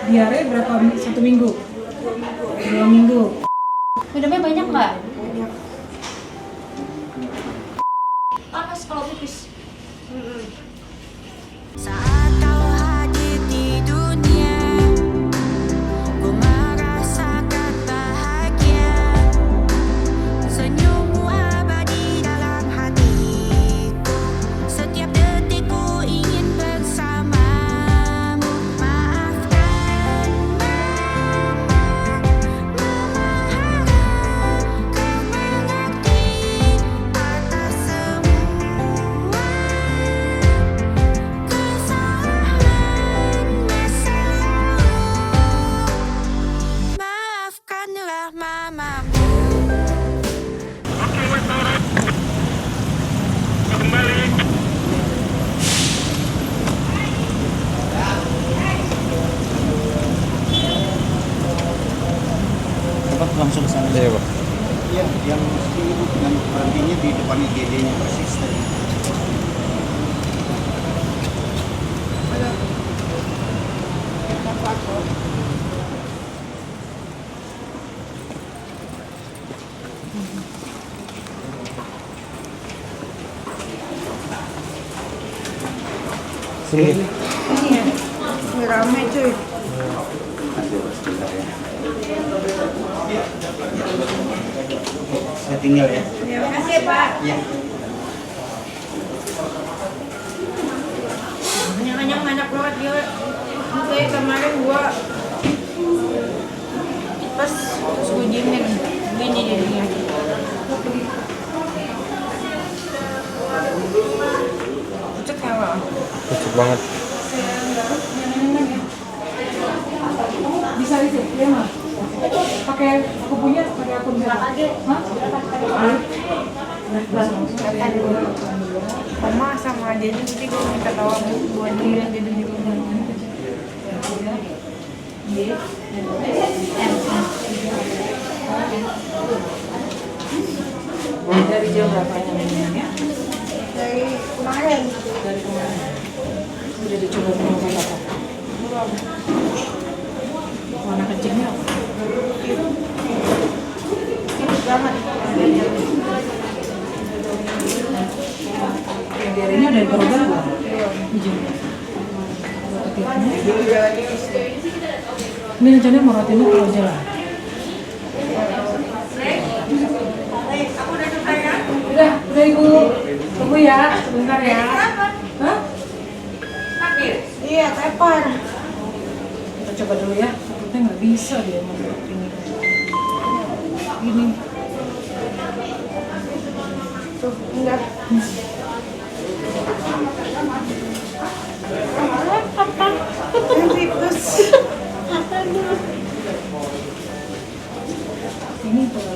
Diare berapa? 1 minggu? 2 minggu. Minumnya banyak nggak? Banyak. Panas kalau pipis. Saat kau hadir di dunia, ku merasakan bahagia. Senyummu abadi dalam hatiku. Setiap detik ku ingin bersamamu. Maafkan mama, harap kau mengerti atas semua kesalahan masa lalu. Maafkanlah mamamu. Cepat langsung ke sana. Iya, Pak. Iya, yang ini Bu, yang berhentinya di depan IGD-nya persis tadi. Sini. Ini rame cuy. Nanti sebentar ya. Saya tinggal ya. Ya, makasih ya Pak. Iya. Anyang-anyang banyak banget dia. Kayak kemarin gua pas terus gue diemin gini jadinya. Pucet kalah. Pucuk banget. Bisa isi, ya mah. Pakai aku punya, pakai akun siapa? Hah? Oma sama adiknya nanti gue minta tahu buat dia jadi di rumah. Dari jam berapa ya? Dari kemarin. Dari kemarin. Udah dicoba minum apa? Belum. Warna kencingnya apa? Banget. Yang diarenya udah diprogram belum? Izin. Ini rencananya mau rutinnya kalau jalan. Udah Ibu. Tunggu ya, sebentar ya. Hah? Iya, tepar. Kita coba dulu ya. Takutnya nggak bisa dia masuk ini. Gini. Tuh, enggak. Tikus. Ini tuh.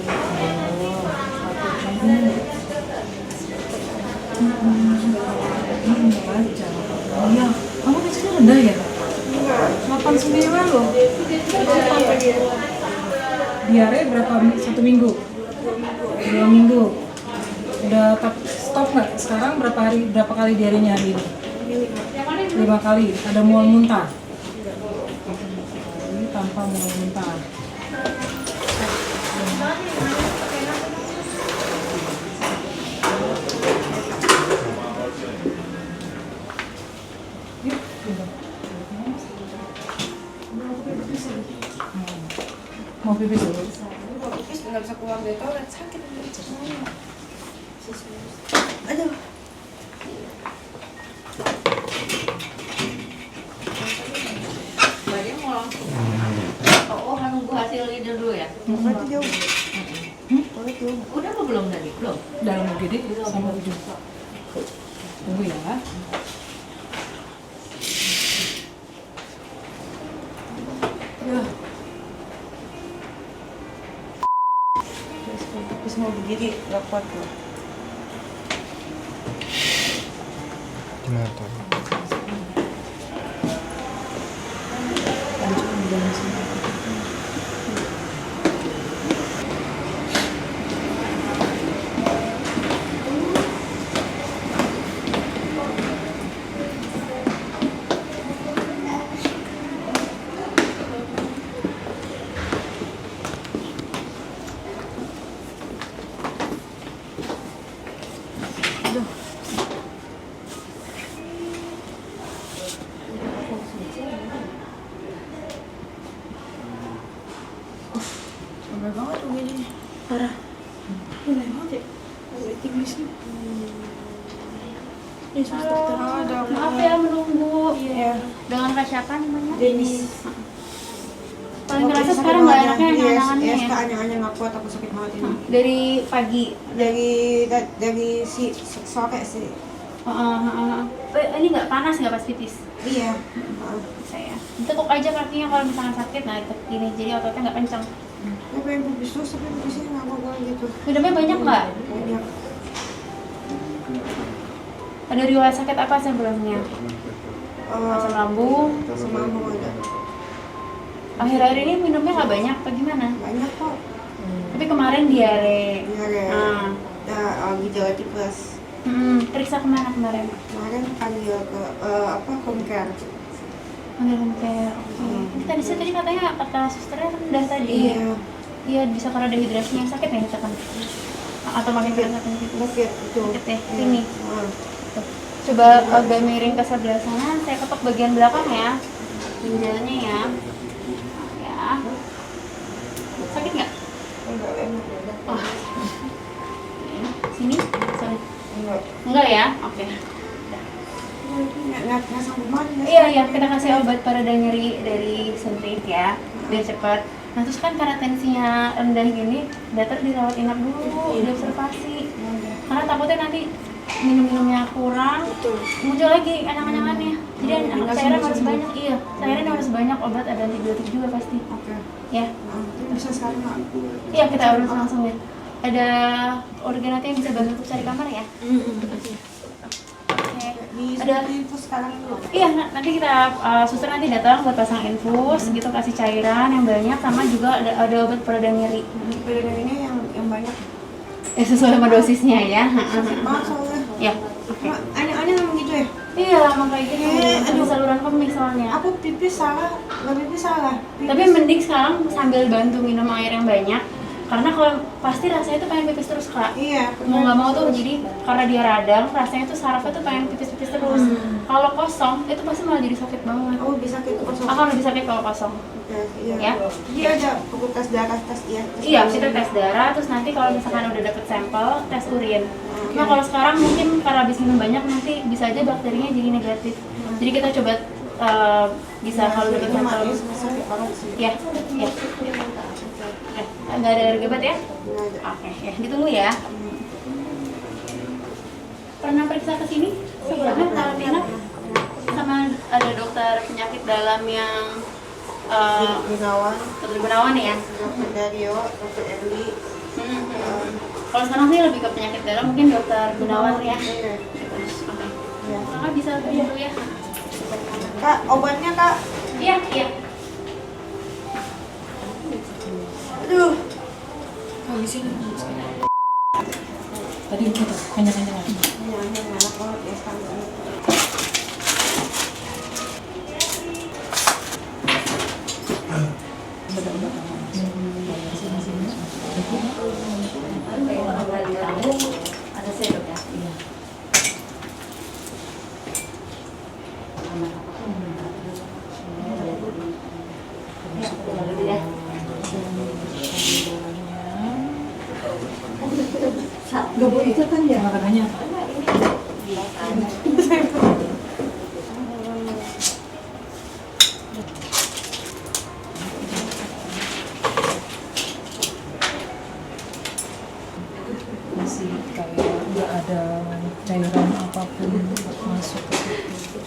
Ini baca. Oh iya, kamu kecilnya rendah ya? Enggak. 89 loh. Apa dia? Diare berapa? 1 minggu? 2 minggu. Udah stop nggak? Sekarang berapa kali diarenya hari ini? 5 kali. Ada mual muntah? Ini tanpa mual muntah. Yuk, coba. Mau pipis dulu? Pipis nggak bisa keluar dari toilet, sakit. Aduh. Berarti mau langsung. Oh, kan nunggu hasil leader dulu ya? Toilet jauh. Toilet jauh. Udah apa belum tadi? Belum. Dalam UGD sama ujung. Tunggu ya. Ya. Terus kalau pipis mau berdiri, nggak kuat tuh. Gimana tuh? Mahal banget tuh gajinya. Parah. Gila banget ya. Waiting listnya. Ya suster ada. Maaf ya menunggu. Iya. Dengan Kak siapa namanya? Denis. Paling kerasa sekarang nggak enaknya Iya, angan-angannya ya. sekarang angan-angan nggak kuat, aku sakit banget ini. Dari pagi. Dari si sore sih. Ini nggak panas nggak pas pipis? Iya. Saya. Tekuk aja kakinya kalau misalnya sakit, nah itu gini jadi ototnya nggak kencang. Aku pengen pipis terus, tapi pipisnya nggak mau gitu. Minumnya banyak nggak? Banyak. Ada riwayat sakit apa sebelumnya? Asam lambung. Asam lambung ada. Akhir-akhir ini minumnya nggak banyak, apa gimana? Banyak kok. Tapi kemarin diare. Diare. Nah, Gejala tipes. periksa kemana kemarin? Kemarin panggil ke Comcare. Panggil care. Oke. Tadi saya tadi katanya kata susternya rendah tadi. Iya. Iya bisa karena dehidrasinya sakit ya kita kan? Atau makin keras makin gitu. Sakit itu. Sakit ya. Iya. Sini. Tuh. Coba agak miring ke sebelah sana. Saya ketok bagian belakang ya. Ginjalnya ya. Ya. Sakit nggak? Enggak enak. Oh. Sini. Sorry. Enggak. Enggak ya? Oke. Nggak sanggup banget. Iya, kita kasih obat pereda nyeri dari Sentrik ya, biar cepat. Nah terus kan karena tensinya rendah gini, dokter dirawat inap dulu, diobservasi. Karena takutnya nanti minum-minumnya kurang, muncul lagi anang-anangannya. Jadi cairan harus banyak, iya. Cairan harus banyak, obat ada antibiotik juga pasti. Oke. Ya, Bisa sekarang nggak? iya kita urus langsung ya. Ada organ nanti yang bisa bantu untuk cari kamar ya. Di Ada infus sekarang dulu. Iya, nanti kita suster nanti datang buat pasang infus gitu, kasih cairan yang banyak sama juga ada obat pereda nyeri. Pereda ini yang banyak. Sesuai sama dosisnya ya. Sakit banget soalnya. Ya, oke. Aneh-aneh memang gitu ya. Iya, emang kayak gitu. Aduh, saluran kemih soalnya. Aku pipis salah, nggak pipis salah. Tapi mending sekarang sambil bantu minum air yang banyak. Karena kalau pasti rasanya tuh pengen pipis terus kak. Iya. Mau nggak mau tuh jadi karena dia radang, rasanya tuh sarafnya tuh pengen pipis-pipis terus. Kalau kosong itu pasti malah jadi sakit banget. Oh bisa gitu kosong. Akan lebih sakit kalau kosong. Oke, iya. Ya. Dia ada buku tes darah, tes iya. Iya, kita tes darah, terus nanti kalau misalkan udah dapet sampel, tes urin. Nah kalau sekarang mungkin karena habis minum banyak nanti bisa aja bakterinya jadi negatif. Jadi kita coba bisa kalau dapet sampel. Sakit banget sih. Ya, ya. Nggak ada RGBT ya? Nggak ada. Oke, ya ditunggu ya. Pernah periksa ke sini sebelumnya karantina sama ada dokter penyakit dalam yang Gunawan, dokter Gunawan ya? Dokter Dario, Dokter Erli. Kalau sekarang sih lebih ke penyakit dalam mungkin dokter Gunawan ya. Iya. Oke. Iya. Kakak bisa dulu ya? Kak, obatnya kak. Iya, iya. Aduh. Habisin. Tadi itu tuh, kenyang-kenyangan. Ini enak banget ya sekarang. Ada sendok ya? Iya. Gak boleh itu kan ya makanannya. Masih kayak nggak ada cairan apapun masuk ke situ.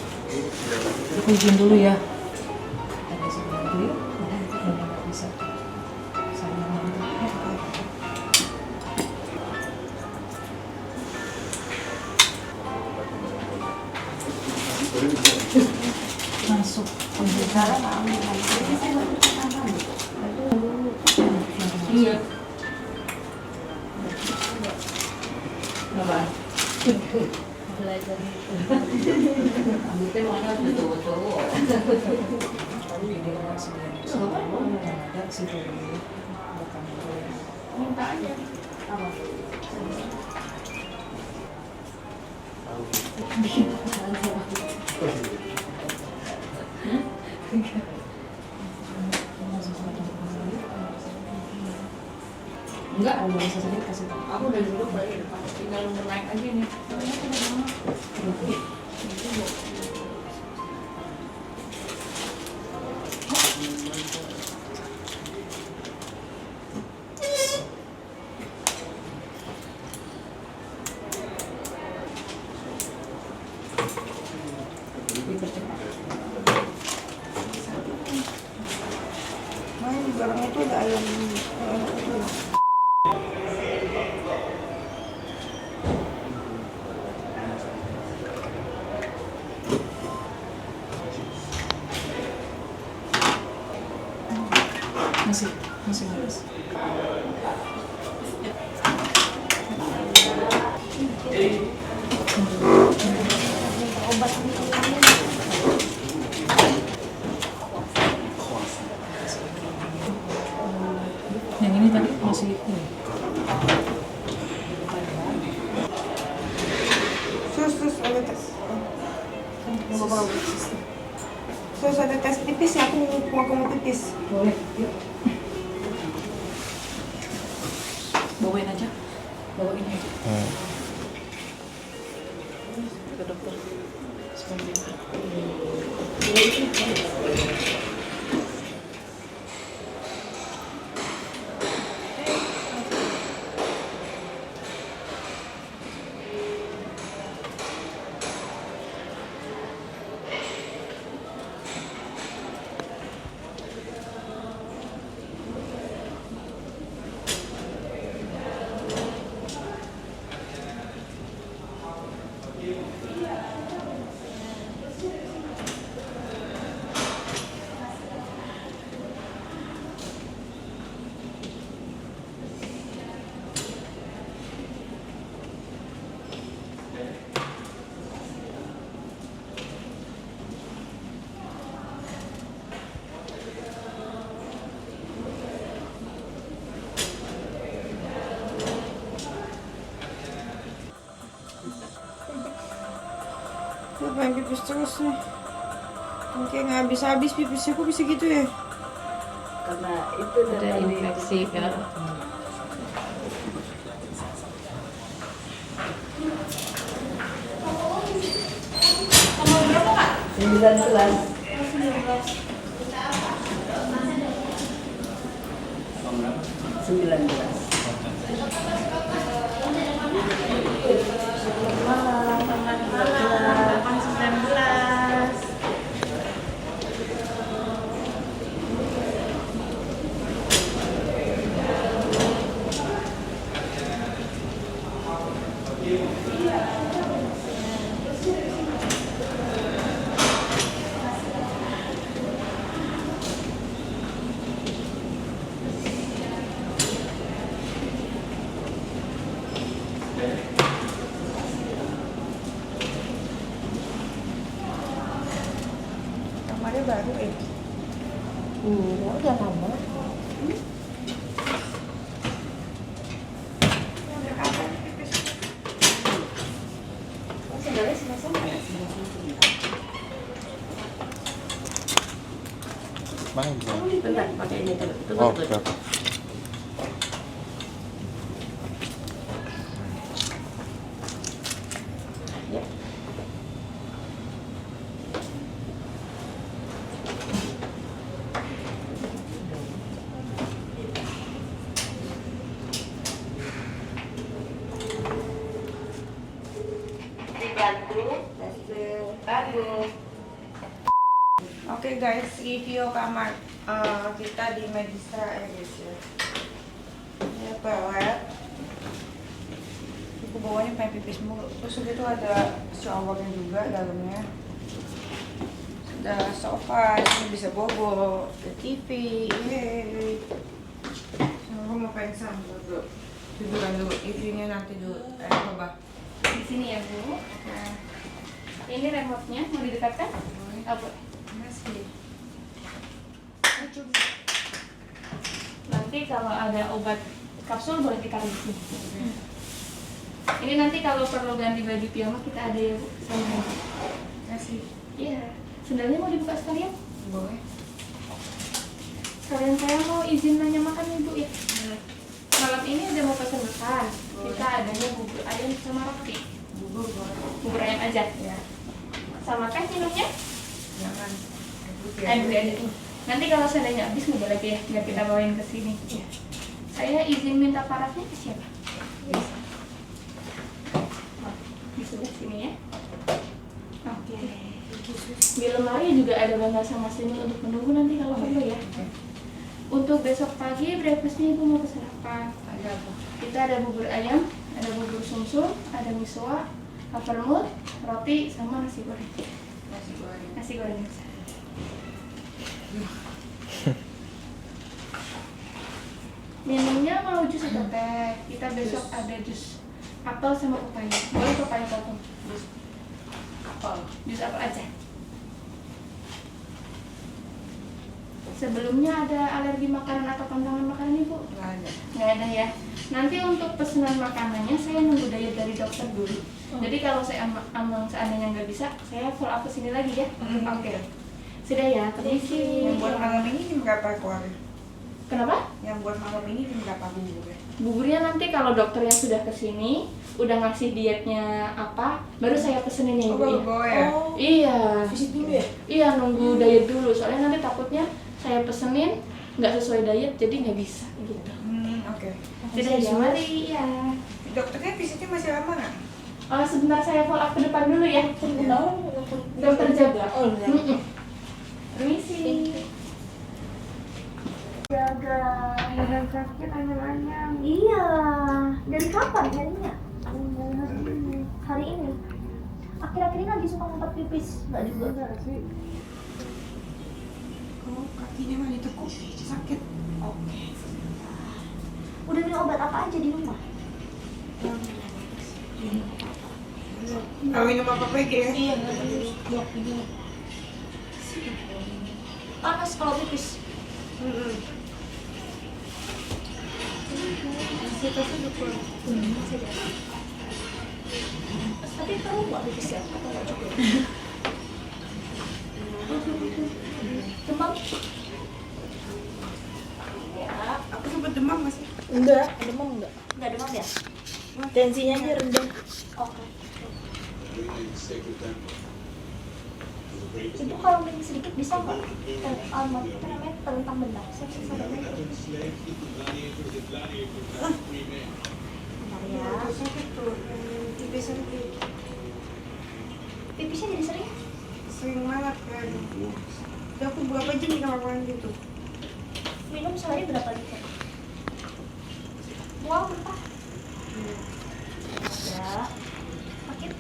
Aku izin dulu ya. Ada sebentar ya. Udah nggak bisa. Saya masuk iya Belajar ambilnya mana betul-betul ini ada sih minta aja apa Enggak, udah bisa sendiri kasih tahu. Aku udah dulu balik depan, tinggal nunggu naik aja nih. Dipercepat. Main di barang itu ada ayam itu. Masih manis. Yang ini tadi masih ini. Sus ada tes. Sus ada tes pipis ya, aku mau pipis. Boleh, yuk. Bawain aja. Bawain aja. Ke dokter. Sebentar. Gue pengen pipis terus nih. Kayak nggak habis-habis pipisnya, kok bisa gitu ya? Karena itu ada infeksi kan. Kamarnya baru ya? Udah lama. Mana bisa? Bentar, pakai ini dulu. Tunggu, Oh, tunggu. oke. Ya. Oke guys, review kamar kita di Medistra ya guys ya. Ini pelet. Aku bawanya pengen pipis mulu. Terus itu ada showernya juga dalamnya. Ada sofa, ini bisa bobo, ada TV, yeay. Aku mau pengen sambil dulu. Tiduran dulu, reviewnya nanti dulu. Coba. Di sini ya, Bu. Nah, Ini remote-nya mau didekatkan? Apa? masih. Nanti kalau ada obat kapsul boleh ditaruh di sini. Ini nanti kalau perlu ganti baju piyama kita ada ya, Bu, sama. Masih. Iya. Sendalnya mau dibuka sekalian? Boleh. Sekalian saya mau izin nanya makan Ibu ya. Kalau malam ini ada mau pesan makan. Kita adanya bubur ayam sama roti. Bubur ayam aja. Ya, Sama teh minumnya? jangan. Beli aja. Nanti kalau seandainya habis mau lagi ya, biar kita bawain ke sini. Saya izin minta parafnya ke siapa? Di sebelah sini ya. Oke. Di lemari juga ada bangga sama senyum untuk menunggu nanti kalau perlu ya. Untuk besok pagi breakfastnya ibu mau pesan apa? Ada apa? Kita ada bubur ayam, ada bubur sumsum, ada misoa, havermut, roti, sama nasi goreng. Nasi goreng. Nasi goreng besar. Minumnya mau jus atau teh? Kita besok ada jus apel sama pepaya. Boleh pepaya potong. Apel. Jus apel aja. Sebelumnya ada alergi makanan atau pantangan makanan ibu? Nggak ada. Nggak ada ya. Nanti untuk pesanan makanannya saya nunggu diet dari dokter dulu. Jadi kalau saya emang seandainya nggak bisa, saya follow up ke sini lagi ya. Oke. Sudah ya, permisi. Yang buat malam ini jam berapa keluar? Kenapa? Yang buat malam ini jam berapa buburnya? Buburnya nanti kalau dokternya sudah kesini, udah ngasih dietnya apa, baru saya pesenin ya Oh, ibu ya. baru bawa ya? Iya. Visit dulu ya? Iya, nunggu diet dulu. Soalnya nanti takutnya saya pesenin nggak sesuai diet, jadi nggak bisa gitu. Oke. Sudah ya, mari ya. Dokternya visitnya masih lama nggak? Oh, sebentar saya follow up ke depan dulu ya. Dokter jaga. Oh, iya. Permisi. Jaga. Badan sakit anyam-anyam. Iya. Dari kapan harinya? Hari ini. Akhir-akhir ini lagi suka ngumpet pipis, nggak juga. sih. Oh, kakinya mah ditekuk. Sakit. Oke. Udah minum obat apa aja di rumah? Kalau minum apa PG ya? Iya, nggak ada dok begini. Panas kalau pipis. Tapi perlu nggak pipis ya? Atau nggak cukup? Demam? Ya, Aku sempat demam masih. Enggak, demam enggak. nggak demam ya? Tensinya aja rendah. Oke. Ibu kalau minum sedikit bisa nggak? Apa namanya? Tentang benar. Saya sadar dulu. Bentar ya. Sakit tuh. Tipis sakit. Pipisnya jadi sering? Sering banget kan. Udah aku berapa jam di kamar mandi tuh? Minum sehari berapa liter? Buang berapa? Ya. Sakit?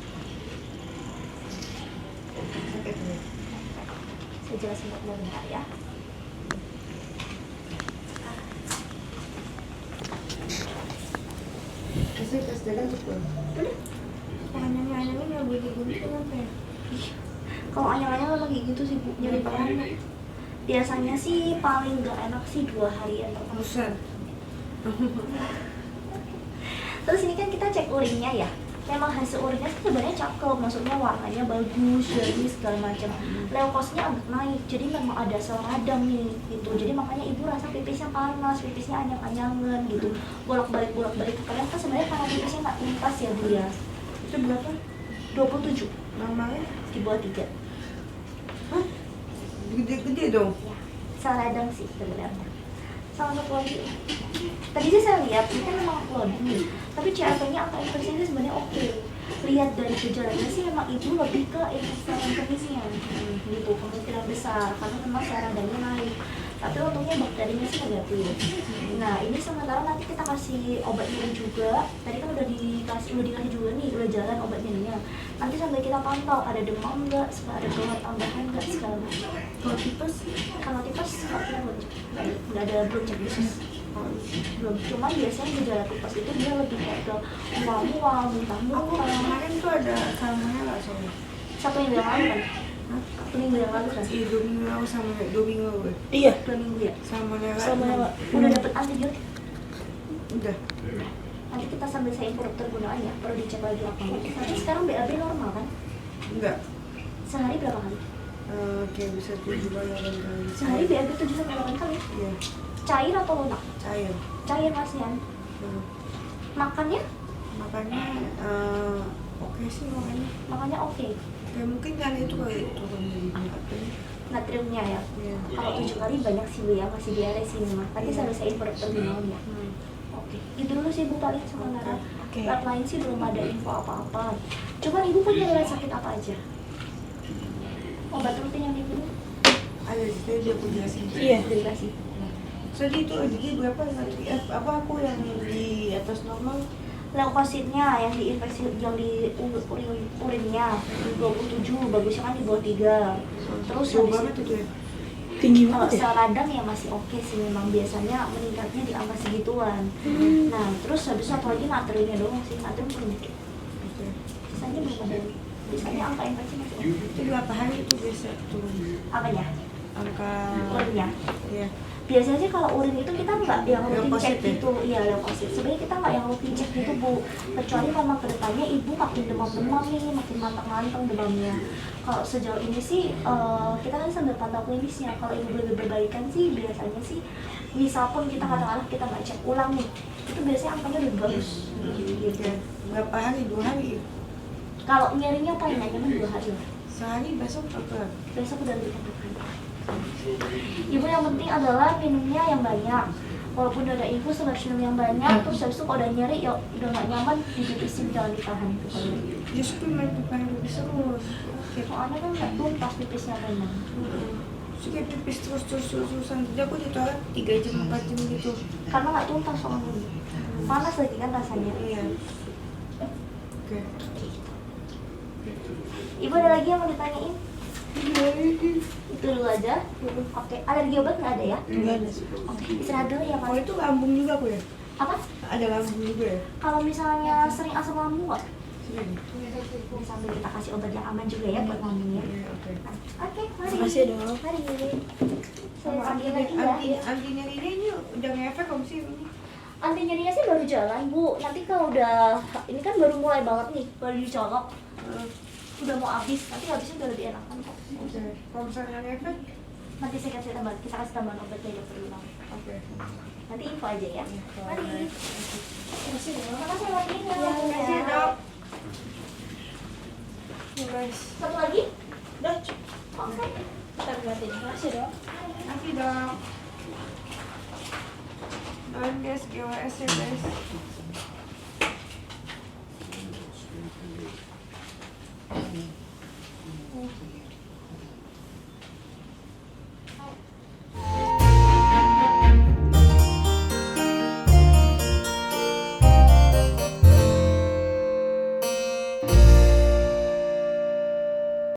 Sakit nih. Saya jelasin buat Mbak bentar ya. Kasih tes jalan cepet. Udah. Anyam-anyamnya nggak boleh digunting apa ya? Kalau anyang-anyang memang kayak gitu sih Bu, nyari banget. Biasanya sih paling nggak enak sih 2 harian pertama. Buset. Terus ini kan kita cek urinnya ya. Memang hasil urinnya sih sebenarnya cakep, maksudnya warnanya bagus, jernih segala macam. Leukosnya agak naik, jadi memang ada sel radang nih gitu. Jadi makanya ibu rasa pipisnya panas, pipisnya anyang-anyangan gitu. Bolak-balik. Kadang kan sebenarnya karena pipisnya nggak tuntas ya Bu ya. Itu berapa? 27 Normalnya? di bawah 3. Hah? Gede-gede dong. Ya, sel radang sih sebenarnya. Sama satu lagi, tadi sih saya lihat ini kan memang loading nih, tapi CRP-nya angka infeksinya sebenarnya oke. Lihat dari gejalanya sih memang ibu lebih ke infeksi enterisnya gitu, kemungkinan besar karena memang sel radangnya naik. Tapi untungnya bakterinya sih negatif. Nah ini sementara nanti kita kasih obat minum juga. Tadi kan udah dikasih juga nih, udah jalan obat minumnya. Nanti sambil kita pantau ada demam nggak, ada keluhan tambahan nggak segala macam. Kalau tipes nggak ada belum cek khusus. Belum. Cuman biasanya gejala tipes itu dia lebih kayak ke mual-mual, muntah-muntah. Kemarin tuh ada salmonella soalnya. 1 minggu yang lalu kan? 1 minggu yang lalu kan? Iya, 2 minggu lalu sama 2 minggu lalu. Iya. 2 minggu ya? Salmonella. Salmonella. Udah dapet antibiotik? Udah. Nanti kita sambil saya info dokter gunaan ya, perlu dicek lagi apa enggak. Nanti sekarang BAB normal kan? Enggak. Sehari berapa kali? Kayak bisa 7 kali 8 kali. Sehari BAB 7-8 kali? Iya, Cair atau lunak? cair. Cair Mas Yan. Makannya? Makanya oke sih makanya. Makannya oke. Ya mungkin kan itu kali turun dari apa ya. Natriumnya ya. Iya. Kalau 7 kali banyak sih Bu ya, masih diare sih memang. Tadi Iya. saya rasain per malam ya. Oke, itu dulu sih Bu paling sementara. Oke. Lab lain sih belum ada info apa-apa. Cuman Ibu punya riwayat sakit apa aja? Obat rutin yang diminum? Ada saya dia aku jelasin. Iya. Udah dikasih. Jadi itu jadi berapa nanti apa aku yang di atas normal? Leukositnya yang diinfeksi yang di urinnya 27, bagusnya kan di bawah 3. Terus Jauh habis banget itu itu ya. Tinggi kalau banget ya? sel radang ya masih oke sih, memang biasanya meningkatnya di angka segituan. Nah terus habis satu lagi natriumnya doang sih, natrium sedikit. Oke. Sisanya belum ada. Sisanya angka infeksi masih oke. Itu berapa hari itu biasa turun? Apanya? Angka Urinnya. ya. Biasanya sih kalau urin itu kita nggak yang rutin Leukosit cek ya? gitu, iya leukosit. Sebenarnya kita nggak yang rutin cek gitu Bu, kecuali memang kedepannya ibu makin demam-demam nih, makin manteng-manteng demamnya. Kalau sejauh ini sih kita kan sambil pantau klinisnya. Kalau ibu lebih berbaikan sih biasanya sih, misal pun kita katakanlah kita nggak cek ulang nih, itu biasanya angkanya lebih bagus. Gitu. Ya. Berapa hari? 2 hari. Kalau nyerinya paling nggak nyaman 2 hari lah. Sehari besok apa? Besok udah lebih enak. Ibu yang penting adalah minumnya yang banyak. Walaupun udah ada infus harus minum yang banyak. Terus habis itu kalau udah nyeri ya udah nggak nyaman dipipisin, jangan ditahan itu kalau Ya supaya main pipis terus. soalnya kan nggak tuntas pipisnya memang. Terus kayak pipis terus-terusan. Jadi aku ditolak 3 jam 4 jam gitu. Karena nggak tuntas soalnya. Panas lagi kan rasanya. Iya. Oke. Ibu ada lagi yang mau ditanyain? Itu dulu aja. Oke, alergi obat nggak ada ya? Enggak ada. Oke, istirahat dulu ya Oh Pak. itu lambung juga aku ya? Apa? Ada lambung juga ya? Kalau misalnya sering asam lambung nggak? Sini. Sambil kita kasih obat yang aman juga ya buat lambung ya. Iya, oke. Oke, mari. Makasih ya, Dok. Mari. Saya Sama ambil lagi ya. anti nyerinya ini udah ngefek kamu sih ini? Anti nyerinya sih baru jalan Bu. Nanti kalau udah ini kan baru mulai banget nih, baru dicolok. Udah mau habis, nanti habisnya udah lebih enakan kok. Oke. Kalau misalnya ngefek? Nanti saya kasih tambahan, kita kasih tambahan obatnya yang perlu. Oke. Nanti info aja ya. Mari. Makasih ya. Makasih lagi ya. Makasih dok. Guys. Satu lagi? Udah. Oke. Kita liatin. Makasih Dok. Makasih dok. Doain guys, GWS ya guys.